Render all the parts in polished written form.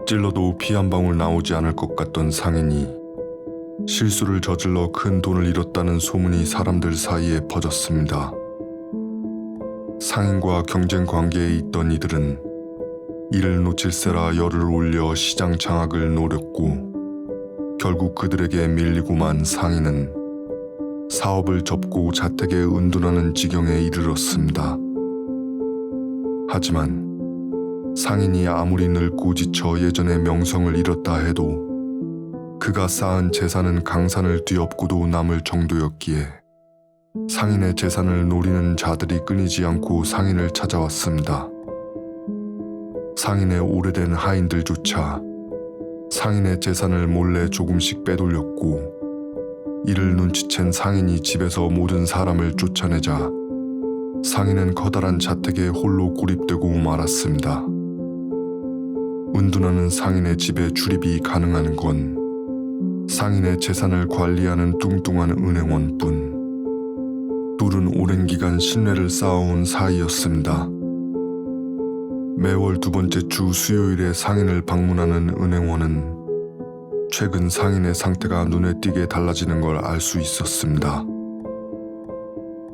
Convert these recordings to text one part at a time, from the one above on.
찔러도 피 한 방울 나오지 않을 것 같던 상인이 실수를 저질러 큰 돈을 잃었다는 소문이 사람들 사이에 퍼졌습니다. 상인과 경쟁 관계에 있던 이들은 이를 놓칠세라 열을 올려 시장 장악을 노렸고, 결국 그들에게 밀리고만 상인은 사업을 접고 자택에 은둔하는 지경에 이르렀습니다. 하지만 상인이 아무리 늙고 지쳐 예전의 명성을 잃었다 해도 그가 쌓은 재산은 강산을 뒤엎고도 남을 정도였기에 상인의 재산을 노리는 자들이 끊이지 않고 상인을 찾아왔습니다. 상인의 오래된 하인들조차 상인의 재산을 몰래 조금씩 빼돌렸고, 이를 눈치챈 상인이 집에서 모든 사람을 쫓아내자 상인은 커다란 자택에 홀로 고립되고 말았습니다. 은둔하는 상인의 집에 출입이 가능한 건 상인의 재산을 관리하는 뚱뚱한 은행원뿐. 둘은 오랜 기간 신뢰를 쌓아온 사이였습니다. 매월 두 번째 주 수요일에 상인을 방문하는 은행원은 최근 상인의 상태가 눈에 띄게 달라지는 걸 알 수 있었습니다.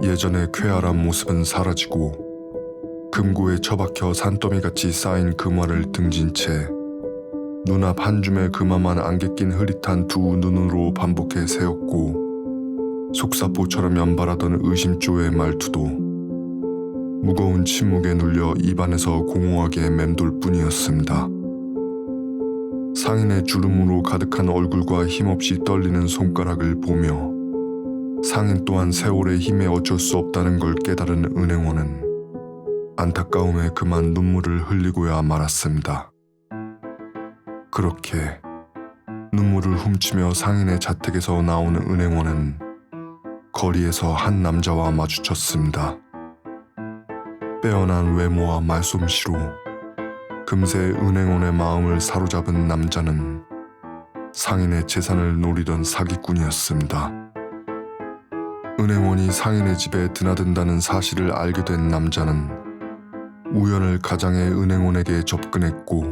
예전의 쾌활한 모습은 사라지고 금고에 처박혀 산더미같이 쌓인 금화를 등진 채 눈앞 한 줌의 금화만 안개 낀 흐릿한 두 눈으로 반복해 세웠고, 속사포처럼 연발하던 의심조의 말투도 무거운 침묵에 눌려 입안에서 공허하게 맴돌 뿐이었습니다. 상인의 주름으로 가득한 얼굴과 힘없이 떨리는 손가락을 보며 상인 또한 세월의 힘에 어쩔 수 없다는 걸 깨달은 은행원은 안타까움에 그만 눈물을 흘리고야 말았습니다. 그렇게 눈물을 훔치며 상인의 자택에서 나온 은행원은 거리에서 한 남자와 마주쳤습니다. 빼어난 외모와 말솜씨로 금세 은행원의 마음을 사로잡은 남자는 상인의 재산을 노리던 사기꾼이었습니다. 은행원이 상인의 집에 드나든다는 사실을 알게 된 남자는 우연을 가장해 은행원에게 접근했고,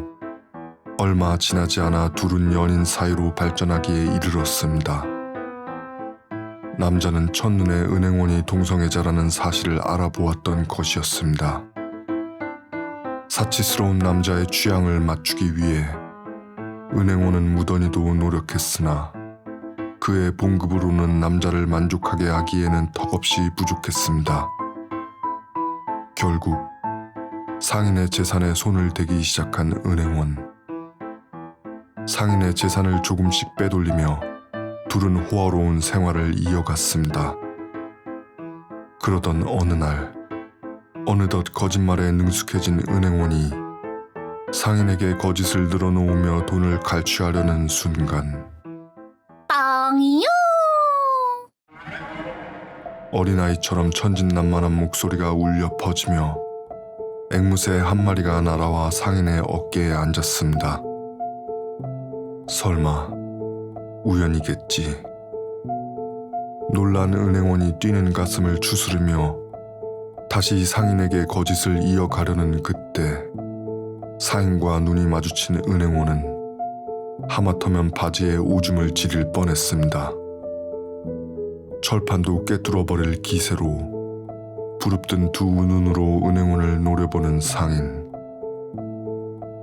얼마 지나지 않아 둘은 연인 사이로 발전하기에 이르렀습니다. 남자는 첫눈에 은행원이 동성애자라는 사실을 알아보았던 것이었습니다. 사치스러운 남자의 취향을 맞추기 위해 은행원은 무던히도 노력했으나 그의 봉급으로는 남자를 만족하게 하기에는 턱없이 부족했습니다. 결국 상인의 재산에 손을 대기 시작한 은행원. 상인의 재산을 조금씩 빼돌리며 둘은 호화로운 생활을 이어갔습니다. 그러던 어느 날, 어느덧 거짓말에 능숙해진 은행원이 상인에게 거짓을 늘어놓으며 돈을 갈취하려는 순간, 빵이요! 어린아이처럼 천진난만한 목소리가 울려 퍼지며 앵무새 한 마리가 날아와 상인의 어깨에 앉았습니다. 설마 우연이겠지. 놀란 은행원이 뛰는 가슴을 추스르며 다시 상인에게 거짓을 이어가려는 그때, 상인과 눈이 마주친 은행원은 하마터면 바지에 오줌을 지릴 뻔했습니다. 철판도 꿰뚫어버릴 기세로 부릅뜬 두 눈으로 은행원을 노려보는 상인.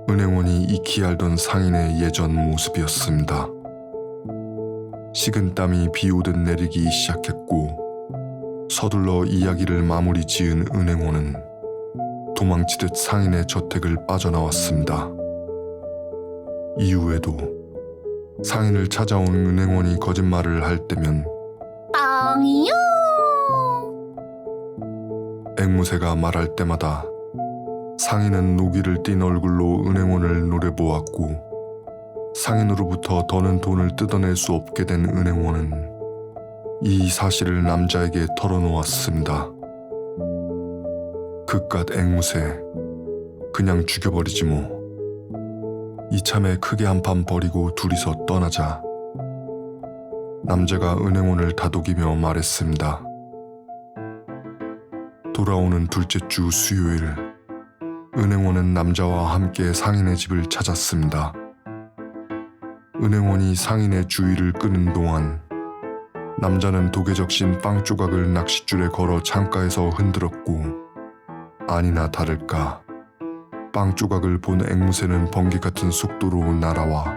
은행원이 익히 알던 상인의 예전 모습이었습니다. 식은땀이 비오듯 내리기 시작했고, 서둘러 이야기를 마무리 지은 은행원은 도망치듯 상인의 저택을 빠져나왔습니다. 이후에도 상인을 찾아온 은행원이 거짓말을 할 때면 빵이요! 앵무새가 말할 때마다 상인은 노기를 띤 얼굴로 은행원을 노려보았고, 상인으로부터 더는 돈을 뜯어낼 수 없게 된 은행원은 이 사실을 남자에게 털어놓았습니다. 그깟 앵무새, 그냥 죽여버리지 뭐. 이참에 크게 한판 버리고 둘이서 떠나자. 남자가 은행원을 다독이며 말했습니다. 돌아오는 둘째 주 수요일, 은행원은 남자와 함께 상인의 집을 찾았습니다. 은행원이 상인의 주의를 끄는 동안 남자는 독에 적신 빵 조각을 낚싯줄에 걸어 창가에서 흔들었고, 아니나 다를까 빵 조각을 본 앵무새는 번개 같은 속도로 날아와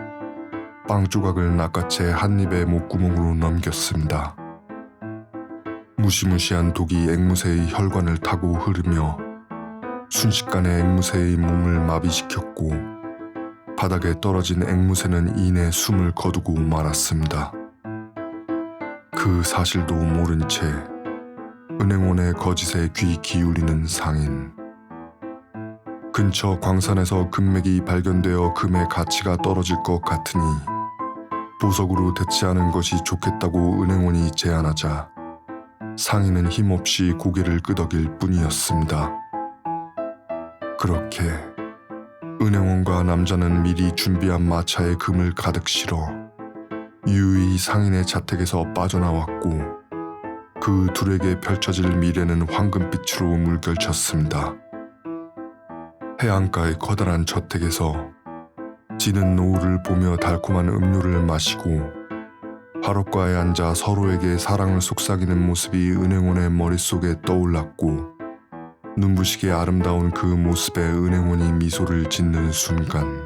빵 조각을 낚아채 한 입에 목구멍으로 넘겼습니다. 무시무시한 독이 앵무새의 혈관을 타고 흐르며 순식간에 앵무새의 몸을 마비시켰고, 바닥에 떨어진 앵무새는 이내 숨을 거두고 말았습니다. 그 사실도 모른 채 은행원의 거짓에 귀 기울이는 상인. 근처 광산에서 금맥이 발견되어 금의 가치가 떨어질 것 같으니 보석으로 대체하는 것이 좋겠다고 은행원이 제안하자 상인은 힘없이 고개를 끄덕일 뿐이었습니다. 그렇게 은행원과 남자는 미리 준비한 마차에 금을 가득 실어 유유히 상인의 자택에서 빠져나왔고, 그 둘에게 펼쳐질 미래는 황금빛으로 물결쳤습니다. 해안가의 커다란 저택에서 지는 노을을 보며 달콤한 음료를 마시고 화롯가에 앉아 서로에게 사랑을 속삭이는 모습이 은행원의 머릿속에 떠올랐고, 눈부시게 아름다운 그 모습에 은행원이 미소를 짓는 순간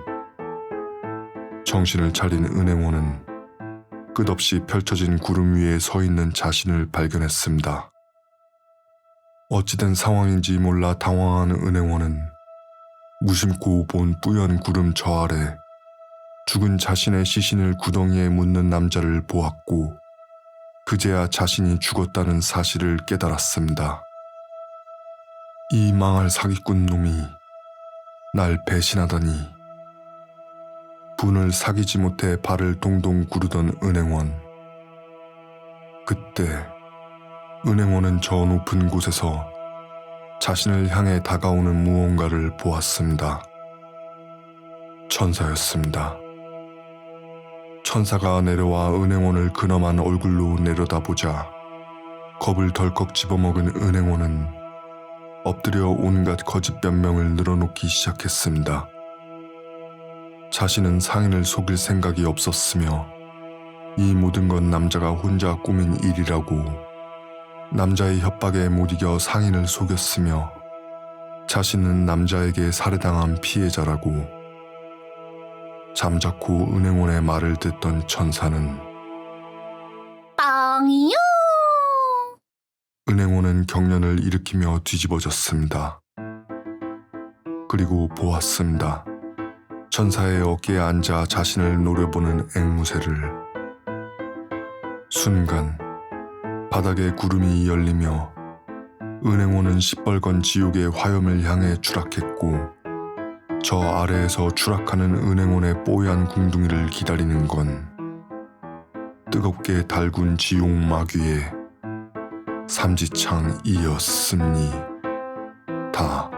정신을 차린 은행원은 끝없이 펼쳐진 구름 위에 서 있는 자신을 발견했습니다. 어찌된 상황인지 몰라 당황한 은행원은 무심코 본 뿌연 구름 저 아래 죽은 자신의 시신을 구덩이에 묻는 남자를 보았고, 그제야 자신이 죽었다는 사실을 깨달았습니다. 이 망할 사기꾼 놈이 날 배신하다니. 분을 사귀지 못해 발을 동동 구르던 은행원. 그때 은행원은 저 높은 곳에서 자신을 향해 다가오는 무언가를 보았습니다. 천사였습니다. 천사가 내려와 은행원을 근엄한 얼굴로 내려다보자 겁을 덜컥 집어먹은 은행원은 엎드려 온갖 거짓 변명을 늘어놓기 시작했습니다. 자신은 상인을 속일 생각이 없었으며 이 모든 건 남자가 혼자 꾸민 일이라고, 남자의 협박에 못 이겨 상인을 속였으며 자신은 남자에게 살해당한 피해자라고. 잠자코 은행원의 말을 듣던 천사는 빵이요. 은행원은 경련을 일으키며 뒤집어졌습니다. 그리고 보았습니다. 천사의 어깨에 앉아 자신을 노려보는 앵무새를. 순간 바닥에 구름이 열리며 은행원은 시뻘건 지옥의 화염을 향해 추락했고, 저 아래에서 추락하는 은행원의 뽀얀 궁둥이를 기다리는 건 뜨겁게 달군 지옥 마귀의 삼지창이었습니다.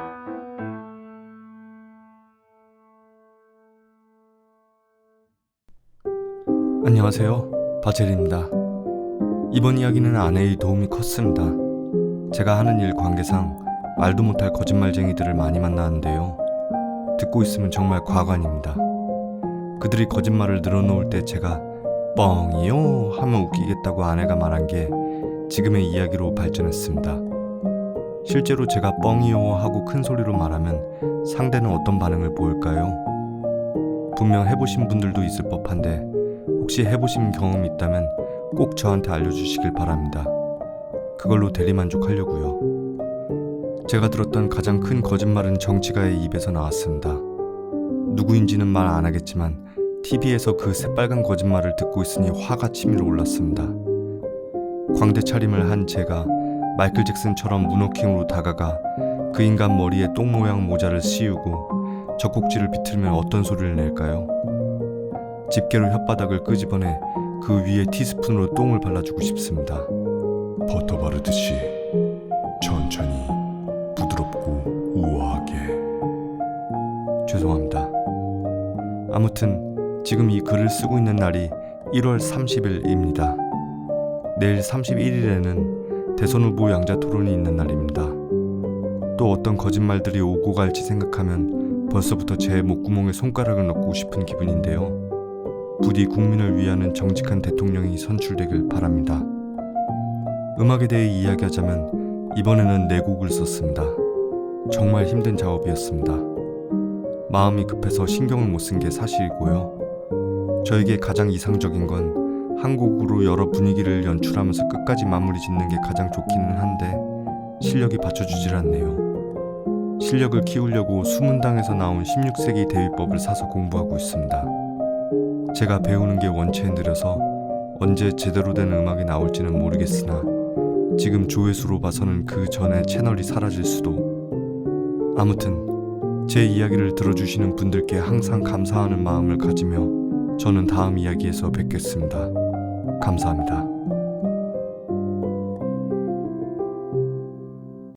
안녕하세요, 바젤입니다. 이번 이야기는 아내의 도움이 컸습니다. 제가 하는 일 관계상 말도 못할 거짓말쟁이들을 많이 만나는데요, 듣고 있으면 정말 과관입니다. 그들이 거짓말을 늘어놓을 때 제가 뻥이요 하면 웃기겠다고 아내가 말한 게 지금의 이야기로 발전했습니다. 실제로 제가 뻥이요 하고 큰 소리로 말하면 상대는 어떤 반응을 보일까요? 분명 해보신 분들도 있을 법한데 혹시 해보신 경험이 있다면 꼭 저한테 알려주시길 바랍니다. 그걸로 대리만족하려고요. 제가 들었던 가장 큰 거짓말은 정치가의 입에서 나왔습니다. 누구인지는 말 안 하겠지만 TV에서 그 새빨간 거짓말을 듣고 있으니 화가 치밀어 올랐습니다. 광대 차림을 한 제가 마이클 잭슨처럼 문워킹으로 다가가 그 인간 머리에 똥 모양 모자를 씌우고 젖꼭지를 비틀면 어떤 소리를 낼까요? 집게로 혓바닥을 끄집어내 그 위에 티스푼으로 똥을 발라주고 싶습니다. 버터 바르듯이 천천히 부드럽고 우아하게. 죄송합니다. 아무튼 지금 이 글을 쓰고 있는 날이 1월 30일입니다. 내일 31일에는 대선 후보 양자 토론이 있는 날입니다. 또 어떤 거짓말들이 오고 갈지 생각하면 벌써부터 제 목구멍에 손가락을 넣고 싶은 기분인데요. 부디 국민을 위하는 정직한 대통령이 선출되길 바랍니다. 음악에 대해 이야기하자면 이번에는 4곡을 썼습니다. 정말 힘든 작업이었습니다. 마음이 급해서 신경을 못 쓴 게 사실이고요. 저에게 가장 이상적인 건 한 곡으로 여러 분위기를 연출하면서 끝까지 마무리 짓는 게 가장 좋기는 한데 실력이 받쳐주질 않네요. 실력을 키우려고 수문당에서 나온 16세기 대위법을 사서 공부하고 있습니다. 제가 배우는 게 원체에 느려서 언제 제대로 된 음악이 나올지는 모르겠으나 지금 조회수로 봐서는 그 전에 채널이 사라질 수도. 아무튼 제 이야기를 들어주시는 분들께 항상 감사하는 마음을 가지며 저는 다음 이야기에서 뵙겠습니다. 감사합니다.